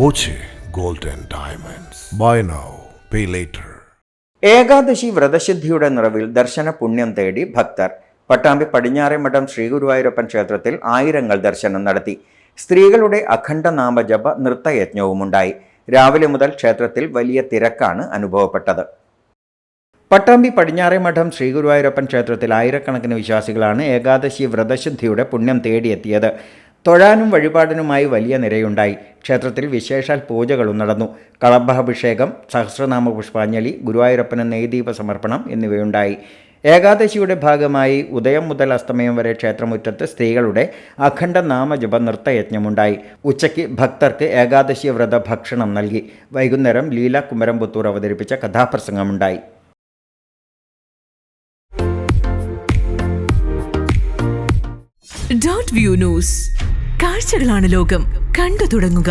Boche Gold and Diamonds. Buy now, pay later. Ekadashi വ്രതശുദ്ധിയുടെ നിറവിൽ ദർശന പുണ്യം തേടി ഭക്തർ. പട്ടാമ്പി പടിഞ്ഞാറേമഠം ശ്രീ ഗുരുവായൂരപ്പൻ ക്ഷേത്രത്തിൽ ആയിരങ്ങൾ ദർശനം നടത്തി. സ്ത്രീകളുടെ അഖണ്ഡ നാമജപ നൃത്തയജ്ഞവുമുണ്ടായി. രാവിലെ മുതൽ ക്ഷേത്രത്തിൽ വലിയ തിരക്കാണ് അനുഭവപ്പെട്ടത്. പട്ടാമ്പി പടിഞ്ഞാറേമഠം ശ്രീ ഗുരുവായൂരപ്പൻ ക്ഷേത്രത്തിൽ ആയിരക്കണക്കിന് വിശ്വാസികളാണ് ഏകാദശി വ്രതശുദ്ധിയുടെ പുണ്യം തേടിയെത്തിയത്. തൊഴാനും വഴിപാടിനുമായി വലിയ നിരയുണ്ടായി. ക്ഷേത്രത്തിൽ വിശേഷാൽ പൂജകളും നടന്നു. കളഭാഭിഷേകം, സഹസ്രനാമ പുഷ്പാഞ്ജലി, ഗുരുവായൂരപ്പന് നെയ്ദീപ സമർപ്പണം എന്നിവയുണ്ടായി. ഏകാദശിയുടെ ഭാഗമായി ഉദയം മുതൽ അസ്തമയം വരെ ക്ഷേത്രമുറ്റത്ത് സ്ത്രീകളുടെ അഖണ്ഡ നാമജപ നൃത്തയജ്ഞമുണ്ടായി. ഉച്ചയ്ക്ക് ഭക്തർക്ക് ഏകാദശി വ്രത ഭക്ഷണം നൽകി. വൈകുന്നേരം ലീല കുമരംപുത്തൂർ അവതരിപ്പിച്ച കഥാപ്രസംഗമുണ്ടായി. Dot view news. കാഴ്ചകളാണ് ലോകം. കണ്ടു തുടങ്ങുക.